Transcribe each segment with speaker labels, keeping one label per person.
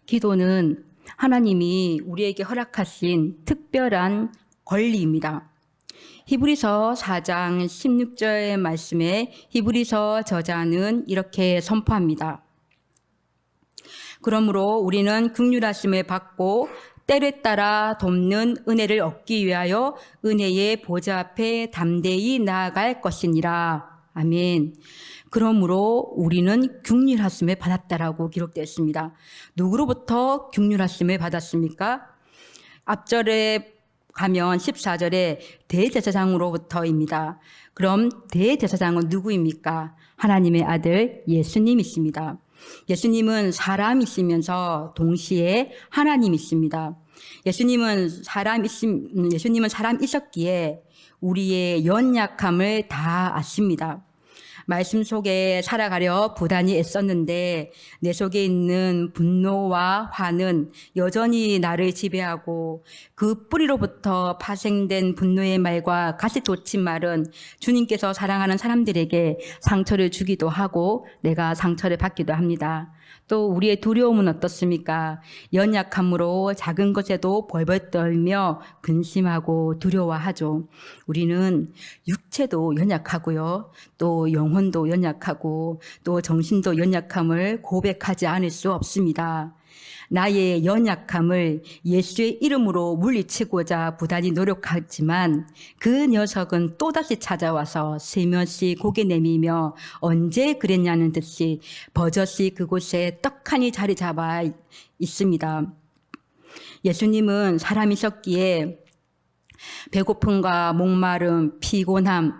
Speaker 1: 기도는 하나님이 우리에게 허락하신 특별한 권리입니다. 히브리서 4장 16절의 말씀에 히브리서 저자는 이렇게 선포합니다. 그러므로 우리는 긍휼하심을 받고 때를 따라 돕는 은혜를 얻기 위하여 은혜의 보좌 앞에 담대히 나아갈 것이니라. 아멘. 그러므로 우리는 긍휼하심을 받았다라고 기록되어 있습니다. 누구로부터 긍휼하심을 받았습니까? 앞절에 가면 14절에 대제사장으로부터입니다. 그럼 대제사장은 누구입니까? 하나님의 아들 예수님이십니다. 예수님은 사람이시면서 동시에 하나님이십니다. 예수님은 사람이셨기에 우리의 연약함을 다 아십니다. 말씀 속에 살아가려 부단히 애썼는데 내 속에 있는 분노와 화는 여전히 나를 지배하고 그 뿌리로부터 파생된 분노의 말과 가시 돋친 말은 주님께서 사랑하는 사람들에게 상처를 주기도 하고 내가 상처를 받기도 합니다. 또 우리의 두려움은 어떻습니까? 연약함으로 작은 것에도 벌벌 떨며 근심하고 두려워하죠. 우리는 육체도 연약하고요. 또 영혼도 연약하고 또 정신도 연약함을 고백하지 않을 수 없습니다. 나의 연약함을 예수의 이름으로 물리치고자 부단히 노력하지만 그 녀석은 또다시 찾아와서 슬며시 고개 내미며 언제 그랬냐는 듯이 버젓이 그곳에 떡하니 자리 잡아 있습니다. 예수님은 사람이셨기에 배고픔과 목마름, 피곤함,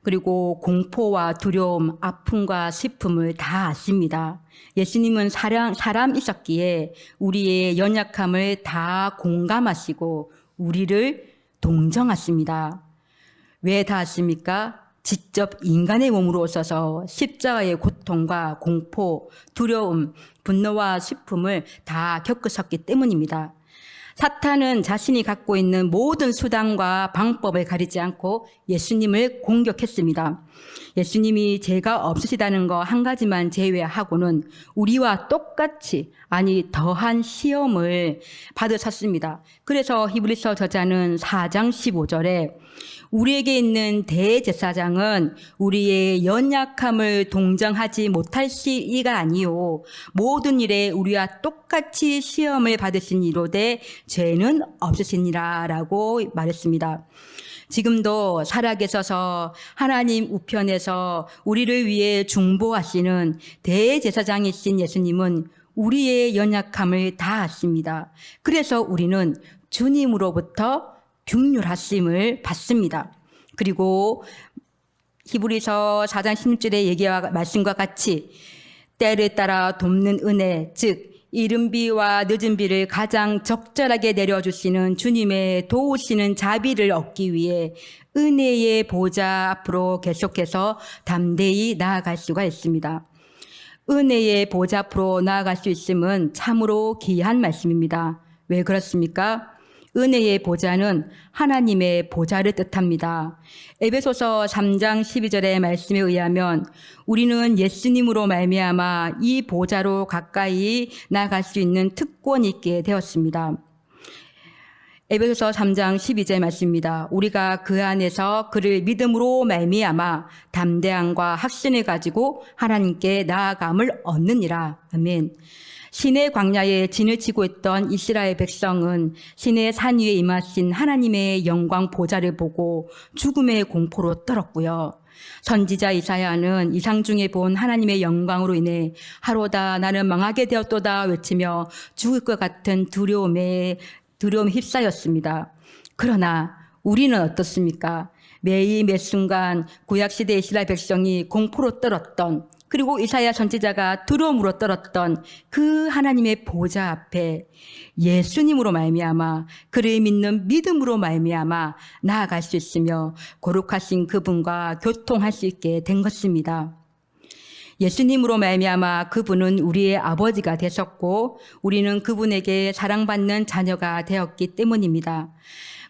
Speaker 1: 그리고 공포와 두려움, 아픔과 슬픔을 다 아십니다. 예수님은 사람이셨기에 우리의 연약함을 다 공감하시고 우리를 동정하십니다. 왜 다 아십니까? 직접 인간의 몸으로 오셔서 십자가의 고통과 공포, 두려움, 분노와 슬픔을 다 겪으셨기 때문입니다. 사탄은 자신이 갖고 있는 모든 수단과 방법을 가리지 않고 예수님을 공격했습니다. 예수님이 죄가 없으시다는 거 한 가지만 제외하고는 우리와 똑같이 아니 더한 시험을 받으셨습니다. 그래서 히브리서 저자는 4장 15절에 우리에게 있는 대제사장은 우리의 연약함을 동정하지 못할 이가 아니요 모든 일에 우리와 똑같이 시험을 받으신 이로되 죄는 없으시니라 라고 말했습니다. 지금도 살아계셔서 하나님 우편에서 우리를 위해 중보하시는 대제사장이신 예수님은 우리의 연약함을 다 아십니다. 그래서 우리는 주님으로부터 긍휼하심을 받습니다. 그리고 히브리서 4장 16절의 얘기와 말씀과 같이 때를 따라 돕는 은혜, 즉 이른 비와 늦은 비를 가장 적절하게 내려주시는 주님의 도우시는 자비를 얻기 위해 은혜의 보좌 앞으로 계속해서 담대히 나아갈 수가 있습니다. 은혜의 보좌 앞으로 나아갈 수 있음은 참으로 귀한 말씀입니다. 왜 그렇습니까? 은혜의 보좌는 하나님의 보좌를 뜻합니다. 에베소서 3장 12절의 말씀에 의하면 우리는 예수님으로 말미암아 이 보좌로 가까이 나아갈 수 있는 특권이 있게 되었습니다. 에베소서 3장 12절 말씀입니다. 우리가 그 안에서 그를 믿음으로 말미암아 담대함과 확신을 가지고 하나님께 나아감을 얻느니라. 아멘. 시내 광야에 진을 치고 있던 이스라엘 백성은 시내 산 위에 임하신 하나님의 영광 보좌를 보고 죽음의 공포로 떨었고요. 선지자 이사야는 이상 중에 본 하나님의 영광으로 인해 하로다 나는 망하게 되었도다 외치며 죽을 것 같은 두려움에 휩싸였습니다. 그러나 우리는 어떻습니까? 매일 매 순간 구약시대 이스라엘 백성이 공포로 떨었던 그리고 이사야 선지자가 두려움으로 떨었던 그 하나님의 보좌 앞에 예수님으로 말미암아 그를 믿는 믿음으로 말미암아 나아갈 수 있으며 거룩하신 그분과 교통할 수 있게 된 것입니다. 예수님으로 말미암아 그분은 우리의 아버지가 되셨고 우리는 그분에게 사랑받는 자녀가 되었기 때문입니다.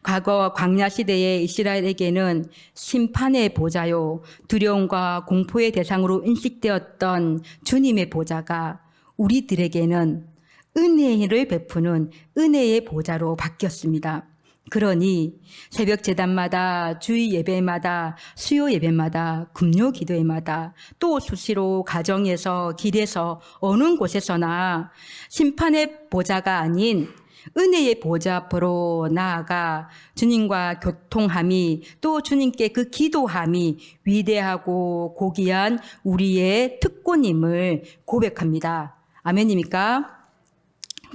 Speaker 1: 과거 광야 시대의 이스라엘에게는 심판의 보좌요 두려움과 공포의 대상으로 인식되었던 주님의 보좌가 우리들에게는 은혜를 베푸는 은혜의 보좌로 바뀌었습니다. 그러니 새벽 제단마다 주의 예배마다 수요 예배마다 금요 기도회마다 또 수시로 가정에서 길에서 어느 곳에서나 심판의 보좌가 아닌 은혜의 보좌 앞으로 나아가 주님과 교통함이 또 주님께 그 기도함이 위대하고 고귀한 우리의 특권임을 고백합니다. 아멘입니까?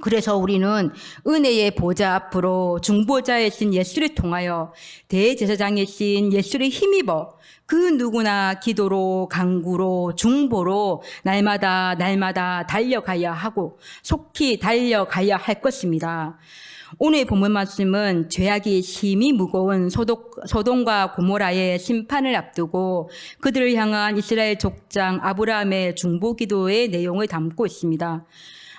Speaker 1: 그래서 우리는 은혜의 보좌 앞으로 중보자이신 예수를 통하여 대제사장이신 예수를 힘입어 그 누구나 기도로 간구로 중보로 날마다 달려가야 하고 속히 달려가야 할 것입니다. 오늘 본문 말씀은 죄악이 심히 무거운 소돔과 고모라의 심판을 앞두고 그들을 향한 이스라엘 족장 아브라함의 중보기도의 내용을 담고 있습니다.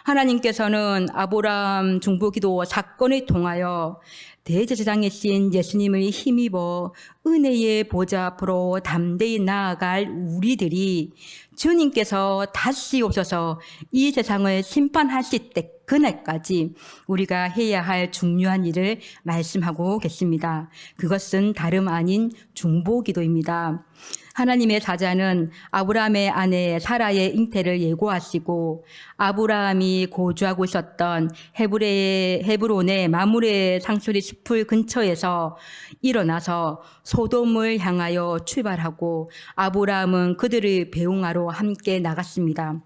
Speaker 1: 하나님께서는 아브라함 중보기도 사건을 통하여 대제사장이신 예수님을 힘입어 은혜의 보좌 앞으로 담대히 나아갈 우리들이 주님께서 다시 오셔서 이 세상을 심판하실 때 그날까지 우리가 해야 할 중요한 일을 말씀하고 계십니다. 그것은 다름 아닌 중보기도입니다. 하나님의 사자는 아브라함의 아내 사라의 잉태를 예고하시고 아브라함이 거주하고 있었던 헤브론의 마므레 상수리 숲을 근처에서 일어나서 소돔을 향하여 출발하고 아브라함은 그들을 배웅하러 함께 나갔습니다.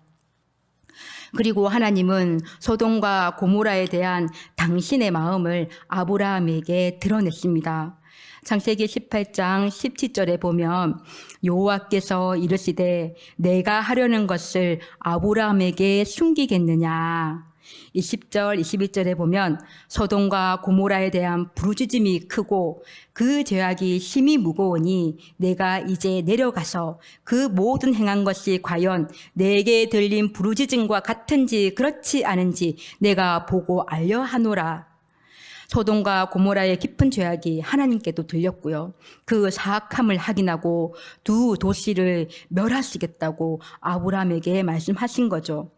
Speaker 1: 그리고 하나님은 소돔과 고모라에 대한 당신의 마음을 아브라함에게 드러냈습니다. 창세기 18장 17절에 보면 여호와께서 이르시되 내가 하려는 것을 아브라함에게 숨기겠느냐. 20절 21절에 보면 소돔과 고모라에 대한 부르짖음이 크고 그 죄악이 심히 무거우니 내가 이제 내려가서 그 모든 행한 것이 과연 내게 들린 부르짖음과 같은지 그렇지 않은지 내가 보고 알려 하노라. 소돔과 고모라의 깊은 죄악이 하나님께도 들렸고요. 그 사악함을 확인하고 두 도시를 멸하시겠다고 아브라함에게 말씀하신 거죠.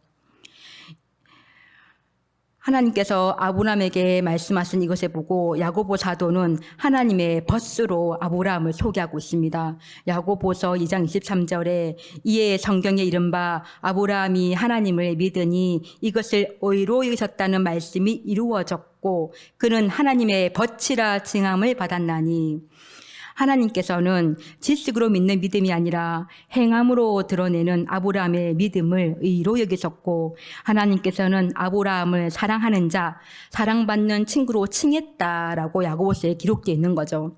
Speaker 1: 하나님께서 아브라함에게 말씀하신 이것을 보고 야고보 사도는 하나님의 벗수로 아브라함을 소개하고 있습니다. 야고보서 2장 23절에 이에 성경에 이른바 아브라함이 하나님을 믿으니 이것을 의로 여기셨다는 말씀이 이루어졌고 그는 하나님의 벗이라 칭함을 받았나니. 하나님께서는 지식으로 믿는 믿음이 아니라 행함으로 드러내는 아브라함의 믿음을 의로 여기셨고 하나님께서는 아브라함을 사랑하는 자, 사랑받는 친구로 칭했다라고 야고보서에 기록되어 있는 거죠.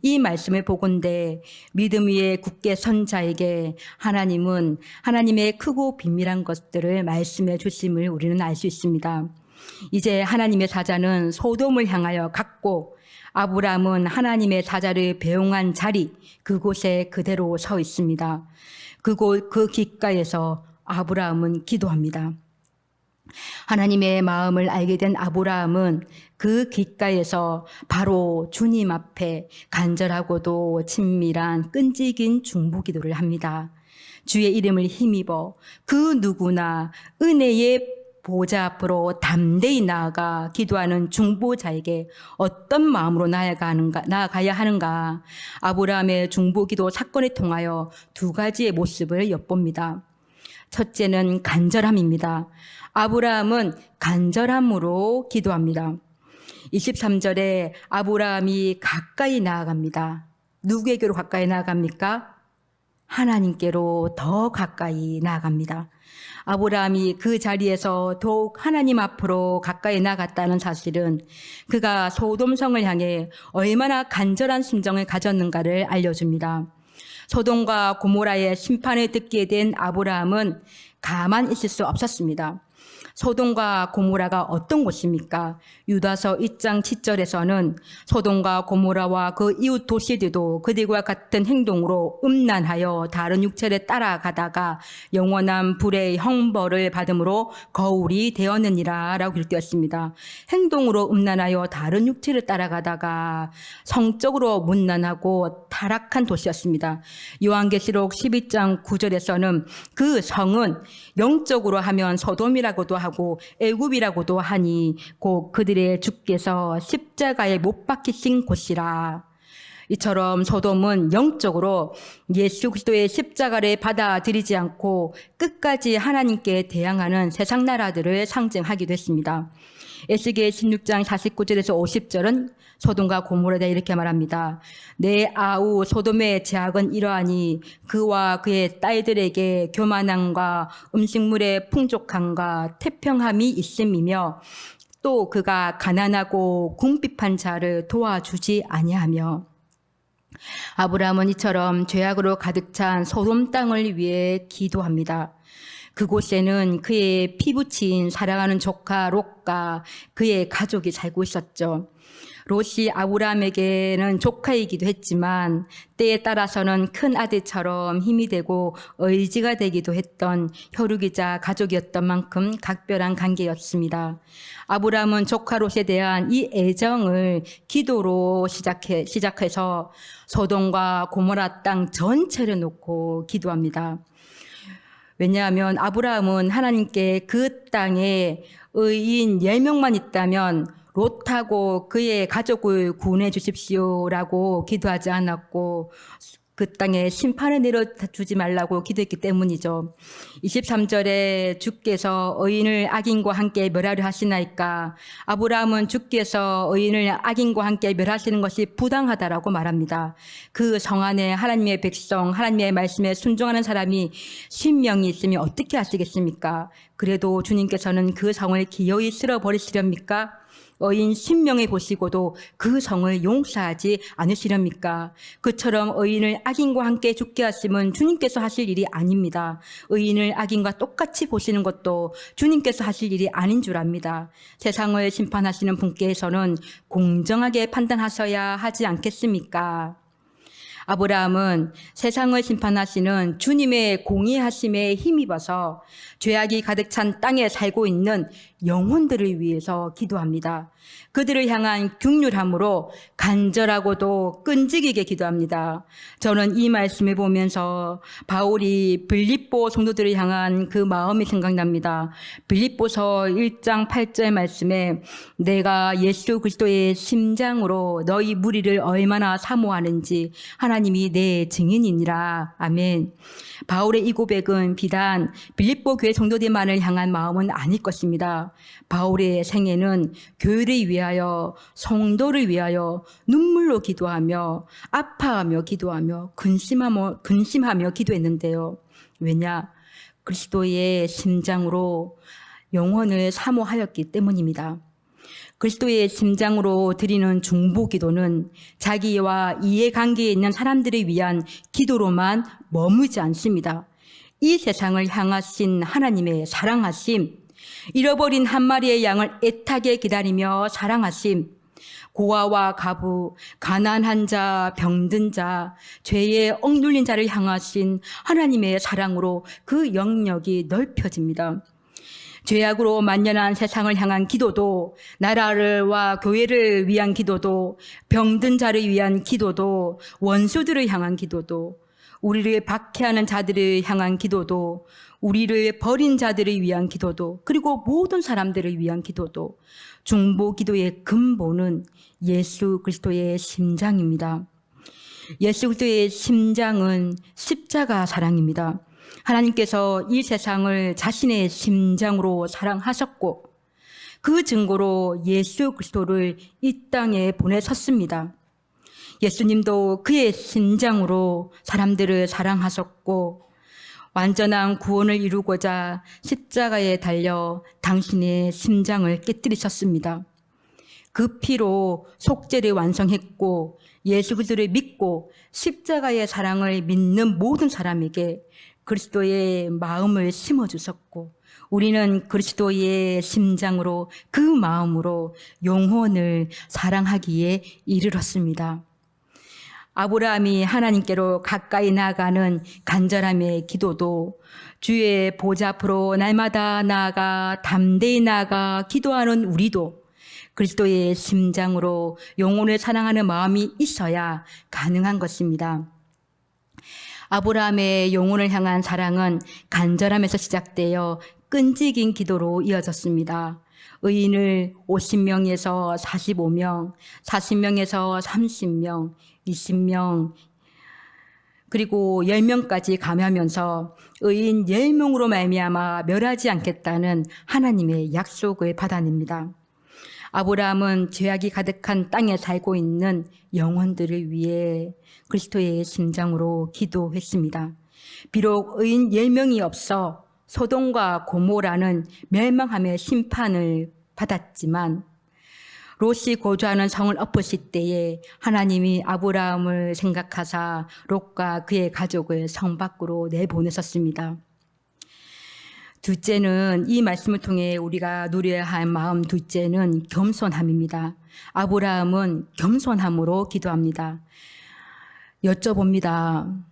Speaker 1: 이 말씀을 보건대 믿음 위에 굳게 선 자에게 하나님은 하나님의 크고 비밀한 것들을 말씀해 주심을 우리는 알 수 있습니다. 이제 하나님의 사자는 소돔을 향하여 갔고 아브라함은 하나님의 사자를 배웅한 자리 그곳에 그대로 서 있습니다. 그 깃가에서 아브라함은 기도합니다. 하나님의 마음을 알게 된 아브라함은 그 깃가에서 바로 주님 앞에 간절하고도 친밀한 끈질긴 중보기도를 합니다. 주의 이름을 힘입어 그 누구나 은혜의 보좌 앞으로 담대히 나아가 기도하는 중보자에게 어떤 마음으로 나아가야 하는가. 아브라함의 중보기도 사건을 통하여 두 가지의 모습을 엿봅니다. 첫째는 간절함입니다. 아브라함은 간절함으로 기도합니다. 23절에 아브라함이 가까이 나아갑니다. 누구에게로 가까이 나아갑니까? 하나님께로 더 가까이 나아갑니다. 아브라함이 그 자리에서 더욱 하나님 앞으로 가까이 나갔다는 사실은 그가 소돔성을 향해 얼마나 간절한 심정을 가졌는가를 알려줍니다. 소돔과 고모라의 심판을 듣게 된 아브라함은 가만히 있을 수 없었습니다. 소돔과 고모라가 어떤 곳입니까? 유다서 1장 7절에서는 소돔과 고모라와 그 이웃 도시들도 그들과 같은 행동으로 음란하여 다른 육체를 따라가다가 영원한 불의 형벌을 받음으로 거울이 되었느니라 라고 기록되었습니다. 행동으로 음란하여 다른 육체를 따라가다가 성적으로 문란하고 타락한 도시였습니다. 요한계시록 12장 9절에서는 그 성은 영적으로 하면 소돔이라고도 하고 애굽이라고도 하니 곧 그들의 주께서 십자가에 못 박히신 곳이라. 이처럼 소돔은 영적으로 예수 그리스도의 십자가를 받아들이지 않고 끝까지 하나님께 대항하는 세상 나라들을 상징하기도 했습니다. 에스겔 16장 49절에서 50절은 소돔과 고모라에 대해 이렇게 말합니다. 내 아우 소돔의 제약은 이러하니 그와 그의 딸들에게 교만함과 음식물의 풍족함과 태평함이 있음이며 또 그가 가난하고 궁핍한 자를 도와주지 아니하며. 아브라함은 이처럼 죄악으로 가득 찬 소돔 땅을 위해 기도합니다. 그곳에는 그의 피부치인 사랑하는 조카 롯과 그의 가족이 살고 있었죠. 롯이 아브라함에게는 조카이기도 했지만 때에 따라서는 큰 아들처럼 힘이 되고 의지가 되기도 했던 혈육이자 가족이었던 만큼 각별한 관계였습니다. 아브라함은 조카 롯에 대한 이 애정을 기도로 시작해서 소돔과 고모라 땅 전체를 놓고 기도합니다. 왜냐하면 아브라함은 하나님께 그 땅에 의인 10명만 있다면 롯하고 그의 가족을 구원해 주십시오라고 기도하지 않았고 그 땅에 심판을 내려주지 말라고 기도했기 때문이죠. 23절에 주께서 의인을 악인과 함께 멸하려 하시나이까. 아브라함은 주께서 의인을 악인과 함께 멸하시는 것이 부당하다라고 말합니다. 그 성 안에 하나님의 백성, 하나님의 말씀에 순종하는 사람이 10명이 있으면 어떻게 하시겠습니까? 그래도 주님께서는 그 성을 기어이 쓸어버리시렵니까? 의인 10명을 보시고도 그 성을 용서하지 않으시렵니까? 그처럼 의인을 악인과 함께 죽게 하심은 주님께서 하실 일이 아닙니다. 의인을 악인과 똑같이 보시는 것도 주님께서 하실 일이 아닌 줄 압니다. 세상을 심판하시는 분께서는 공정하게 판단하셔야 하지 않겠습니까? 아브라함은 세상을 심판하시는 주님의 공의하심에 힘입어서 죄악이 가득 찬 땅에 살고 있는 영혼들을 위해서 기도합니다. 그들을 향한 긍휼함으로 간절하고도 끈질기게 기도합니다. 저는 이 말씀을 보면서 바울이 빌립보 성도들을 향한 그 마음이 생각납니다. 빌립보서 1장 8절 말씀에 내가 예수 그리스도의 심장으로 너희 무리를 얼마나 사모하는지 하나님이 내 증인이니라. 아멘. 바울의 이 고백은 비단 빌립보 교회 성도들만을 향한 마음은 아닐 것입니다. 바울의 생애는 교회를 위하여 성도를 위하여 눈물로 기도하며 아파하며 기도하며 근심하며 기도했는데요. 왜냐? 그리스도의 심장으로 영혼을 사모하였기 때문입니다. 그리스도의 심장으로 드리는 중보 기도는 자기와 이해관계에 있는 사람들을 위한 기도로만 머무지 않습니다. 이 세상을 향하신 하나님의 사랑하심, 잃어버린 한 마리의 양을 애타게 기다리며 사랑하심, 고아와 가부, 가난한 자, 병든 자, 죄에 억눌린 자를 향하신 하나님의 사랑으로 그 영역이 넓혀집니다. 죄악으로 만연한 세상을 향한 기도도, 나라와 교회를 위한 기도도, 병든 자를 위한 기도도, 원수들을 향한 기도도, 우리를 박해하는 자들을 향한 기도도, 우리를 버린 자들을 위한 기도도, 그리고 모든 사람들을 위한 기도도, 중보 기도의 근본은 예수 그리스도의 심장입니다. 예수 그리스도의 심장은 십자가 사랑입니다. 하나님께서 이 세상을 자신의 심장으로 사랑하셨고 그 증거로 예수 그리스도를 이 땅에 보내셨습니다. 예수님도 그의 심장으로 사람들을 사랑하셨고 완전한 구원을 이루고자 십자가에 달려 당신의 심장을 깨뜨리셨습니다. 그 피로 속죄를 완성했고 예수 그리스도를 믿고 십자가의 사랑을 믿는 모든 사람에게 그리스도의 마음을 심어주셨고 우리는 그리스도의 심장으로 그 마음으로 영혼을 사랑하기에 이르렀습니다. 아브라함이 하나님께로 가까이 나아가는 간절함의 기도도 주의 보좌 앞으로 날마다 나아가 담대히 나아가 기도하는 우리도 그리스도의 심장으로 영혼을 사랑하는 마음이 있어야 가능한 것입니다. 아브라함의 영혼을 향한 사랑은 간절함에서 시작되어 끈질긴 기도로 이어졌습니다. 의인을 50명에서 45명, 40명에서 30명, 20명, 그리고 10명까지 가면서 의인 10명으로 말미암아 멸하지 않겠다는 하나님의 약속을 받아냅니다. 아브라함은 죄악이 가득한 땅에 살고 있는 영혼들을 위해 그리스도의 심장으로 기도했습니다. 비록 의인 10명이 없어 소돔과 고모라는 멸망함의 심판을 받았지만 롯이 거주하는 성을 엎으실 때에 하나님이 아브라함을 생각하사 롯과 그의 가족을 성 밖으로 내보내셨습니다. 둘째는 이 말씀을 통해 우리가 누려야 할 마음 둘째는 겸손함입니다. 아브라함은 겸손함으로 기도합니다. 여쭤봅니다.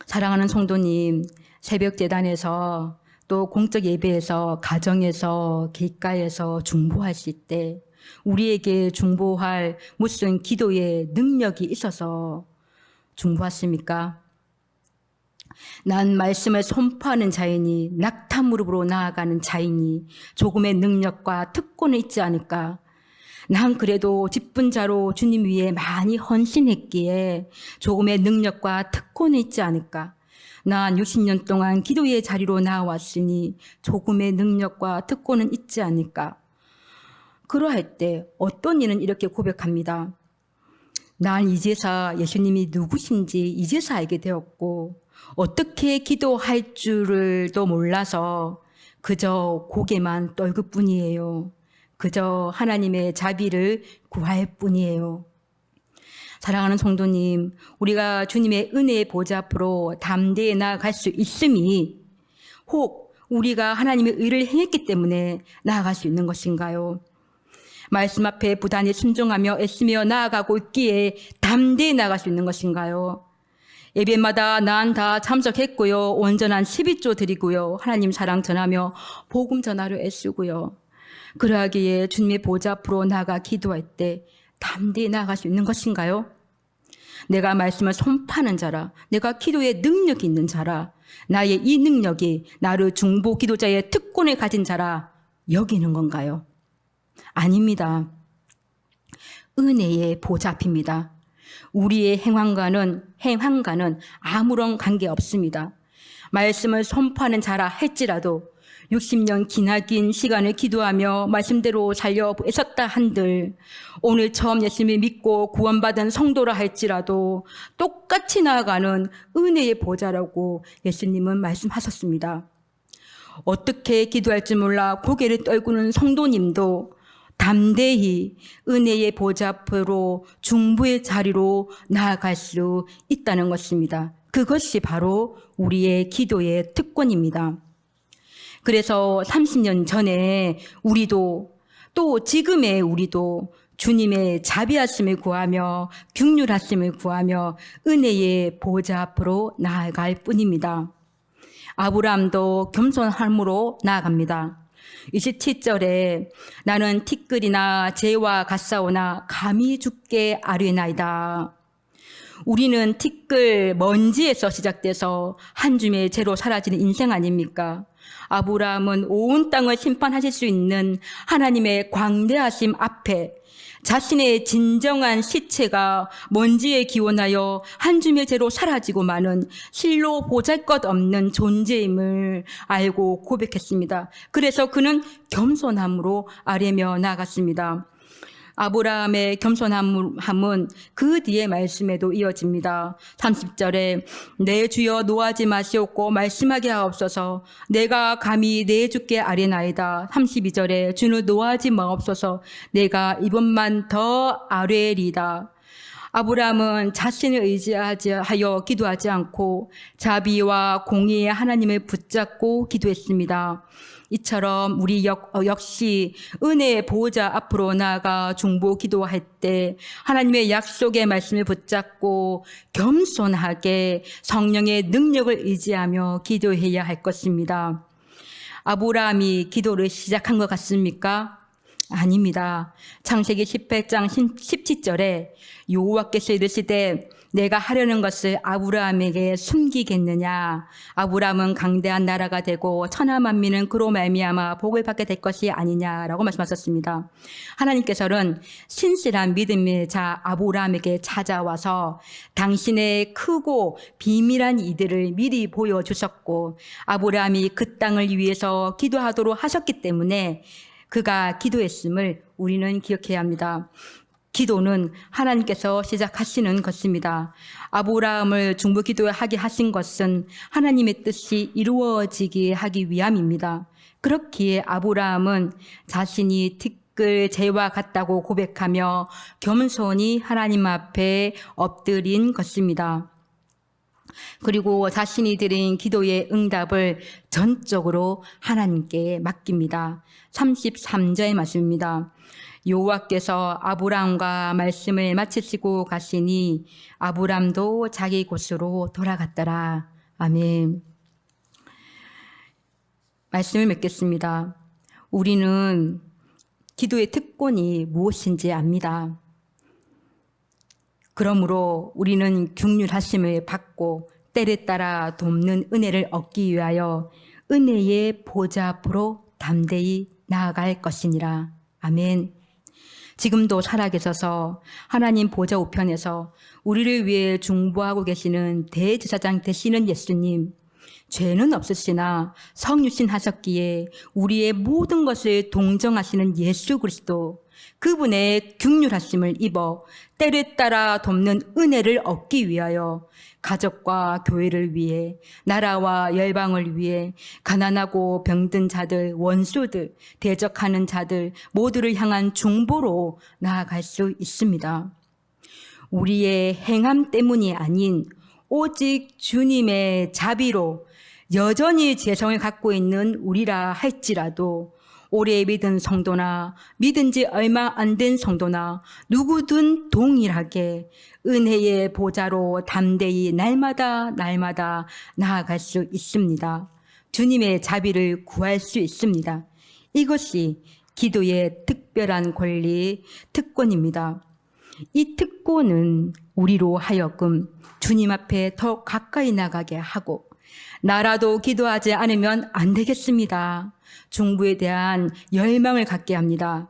Speaker 1: 사랑하는 성도님, 새벽 제단에서 또 공적 예배에서 가정에서 길가에서 중보하실 때 우리에게 중보할 무슨 기도의 능력이 있어서 중보하십니까? 난 말씀을 선포하는 자이니 낙타 무릎으로 나아가는 자이니 조금의 능력과 특권은 있지 않을까? 난 그래도 기쁜 자로 주님 위에 많이 헌신했기에 조금의 능력과 특권은 있지 않을까? 난 60년 동안 기도의 자리로 나와왔으니 조금의 능력과 특권은 있지 않을까? 그러할 때 어떤 이는 이렇게 고백합니다. 난 이제서 예수님이 누구신지 이제서 알게 되었고 어떻게 기도할 줄도 몰라서 그저 고개만 떨굴 뿐이에요. 그저 하나님의 자비를 구할 뿐이에요. 사랑하는 성도님, 우리가 주님의 은혜의 보좌 앞으로 담대히 나아갈 수 있음이 혹 우리가 하나님의 의를 행했기 때문에 나아갈 수 있는 것인가요? 말씀 앞에 부단히 순종하며 애쓰며 나아가고 있기에 담대히 나아갈 수 있는 것인가요? 예배마다 난 다 참석했고요. 온전한 12조 드리고요. 하나님 사랑 전하며 복음 전하려 애쓰고요. 그러하기에 주님의 보좌 앞으로 나아가 기도할 때 담대히 나아갈 수 있는 것인가요? 내가 말씀을 선포하는 자라, 내가 기도에 능력이 있는 자라, 나의 이 능력이 나를 중보 기도자의 특권을 가진 자라 여기는 건가요? 아닙니다. 은혜의 보좌 앞입니다. 우리의 행함과는 아무런 관계 없습니다. 말씀을 선포하는 자라 할지라도 60년 기나긴 시간을 기도하며 말씀대로 살려 애썼다 한들 오늘 처음 예수님을 믿고 구원받은 성도라 할지라도 똑같이 나아가는 은혜의 보좌라고 예수님은 말씀하셨습니다. 어떻게 기도할지 몰라 고개를 떨구는 성도님도 담대히 은혜의 보좌 앞으로 중보의 자리로 나아갈 수 있다는 것입니다. 그것이 바로 우리의 기도의 특권입니다. 그래서 30년 전에 우리도 또 지금의 우리도 주님의 자비하심을 구하며 긍휼하심을 구하며 은혜의 보좌 앞으로 나아갈 뿐입니다. 아브라함도 겸손함으로 나아갑니다. 27절에 나는 티끌이나 재와 같사오나 감히 죽게 아뢰나이다. 우리는 티끌, 먼지에서 시작돼서 한 줌의 재로 사라지는 인생 아닙니까? 아브라함은 온 땅을 심판하실 수 있는 하나님의 광대하심 앞에 자신의 진정한 시체가 먼지에 기원하여 한 줌의 재로 사라지고 마는 실로 보잘것없는 존재임을 알고 고백했습니다. 그래서 그는 겸손함으로 아뢰며 나아갔습니다. 아브라함의 겸손함은 그 뒤의 말씀에도 이어집니다. 30절에 내 주여 노하지 마시옵고 말씀하게 하옵소서 내가 감히 내 주께 아뢰나이다. 32절에 주는 노하지 마옵소서 내가 이번만 더 아뢰리다. 아브라함은 자신을 의지하여 기도하지 않고 자비와 공의의 하나님을 붙잡고 기도했습니다. 이처럼 우리 역시 은혜의 보호자 앞으로 나아가 중보 기도할 때 하나님의 약속의 말씀을 붙잡고 겸손하게 성령의 능력을 의지하며 기도해야 할 것입니다. 아브라함이 기도를 시작한 것 같습니까? 아닙니다. 창세기 18장 17절에 여호와께서 이르시되 내가 하려는 것을 아브라함에게 숨기겠느냐? 아브라함은 강대한 나라가 되고 천하 만민은 그로 말미암아 복을 받게 될 것이 아니냐라고 말씀하셨습니다. 하나님께서는 신실한 믿음의 자 아브라함에게 찾아와서 당신의 크고 비밀한 이들을 미리 보여주셨고, 아브라함이 그 땅을 위해서 기도하도록 하셨기 때문에 그가 기도했음을 우리는 기억해야 합니다. 기도는 하나님께서 시작하시는 것입니다. 아브라함을 중보기도하게 하신 것은 하나님의 뜻이 이루어지게 하기 위함입니다. 그렇기에 아브라함은 자신이 티끌 재와 같다고 고백하며 겸손히 하나님 앞에 엎드린 것입니다. 그리고 자신이 드린 기도의 응답을 전적으로 하나님께 맡깁니다. 33절의 말씀입니다. 여호와께서 아브라함과 말씀을 마치시고 가시니 아브라함도 자기 곳으로 돌아갔더라. 아멘. 말씀을 맺겠습니다. 우리는 기도의 특권이 무엇인지 압니다. 그러므로 우리는 긍휼하심을 받고 때를 따라 돕는 은혜를 얻기 위하여 은혜의 보좌 앞으로 담대히 나아갈 것이니라. 아멘. 지금도 살아계셔서 하나님 보좌 우편에서 우리를 위해 중보하고 계시는 대제사장 되시는 예수님, 죄는 없으시나 성육신 하셨기에 우리의 모든 것을 동정하시는 예수 그리스도, 그분의 긍휼하심을 입어 때를 따라 돕는 은혜를 얻기 위하여 가족과 교회를 위해, 나라와 열방을 위해 가난하고 병든 자들, 원수들, 대적하는 자들 모두를 향한 중보로 나아갈 수 있습니다. 우리의 행함 때문이 아닌 오직 주님의 자비로 여전히 죄성을 갖고 있는 우리라 할지라도, 오래 믿은 성도나 믿은 지 얼마 안 된 성도나 누구든 동일하게 은혜의 보좌로 담대히 날마다 나아갈 수 있습니다. 주님의 자비를 구할 수 있습니다. 이것이 기도의 특별한 권리, 특권입니다. 이 특권은 우리로 하여금 주님 앞에 더 가까이 나가게 하고, 나라도 기도하지 않으면 안 되겠습니다. 중보에 대한 열망을 갖게 합니다.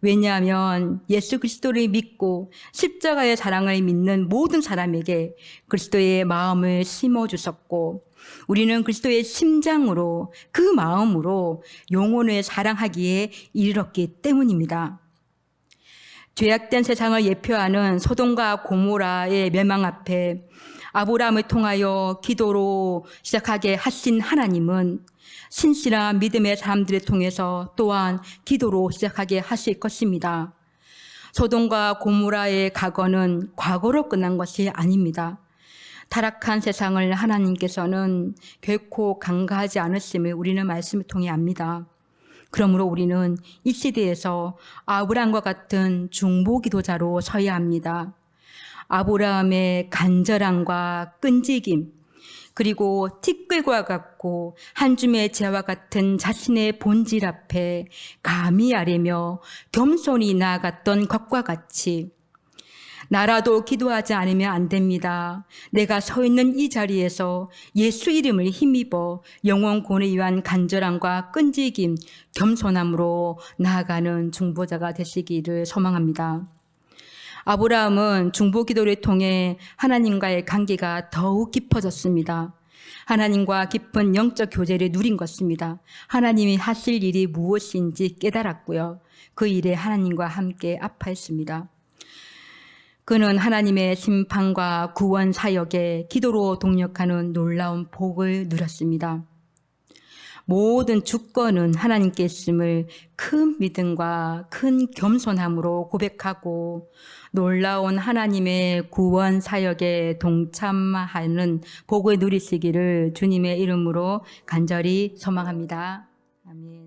Speaker 1: 왜냐하면 예수 그리스도를 믿고 십자가의 사랑을 믿는 모든 사람에게 그리스도의 마음을 심어주셨고, 우리는 그리스도의 심장으로, 그 마음으로 영혼을 사랑하기에 이르렀기 때문입니다. 죄악된 세상을 예표하는 소돔과 고모라의 멸망 앞에 아브라함을 통하여 기도로 시작하게 하신 하나님은 신실한 믿음의 사람들을 통해서 또한 기도로 시작하게 하실 것입니다. 소돔과 고모라의 과거는 과거로 끝난 것이 아닙니다. 타락한 세상을 하나님께서는 결코 간과하지 않으심을 우리는 말씀을 통해 압니다. 그러므로 우리는 이 시대에서 아브라함과 같은 중보기도자로 서야 합니다. 아브라함의 간절함과 끈질김, 그리고 티끌과 같고 한 줌의 재와 같은 자신의 본질 앞에 감히 아뢰며 겸손히 나아갔던 것과 같이 나라도 기도하지 않으면 안 됩니다. 내가 서 있는 이 자리에서 예수 이름을 힘입어 영원 구원을 위한 간절함과 끈질김, 겸손함으로 나아가는 중보자가 되시기를 소망합니다. 아브라함은 중보기도를 통해 하나님과의 관계가 더욱 깊어졌습니다. 하나님과 깊은 영적 교제를 누린 것입니다. 하나님이 하실 일이 무엇인지 깨달았고요. 그 일에 하나님과 함께 아파했습니다. 그는 하나님의 심판과 구원 사역에 기도로 동력하는 놀라운 복을 누렸습니다. 모든 주권은 하나님께 있음을 큰 믿음과 큰 겸손함으로 고백하고 놀라운 하나님의 구원 사역에 동참하는 복을 누리시기를 주님의 이름으로 간절히 소망합니다. 아멘.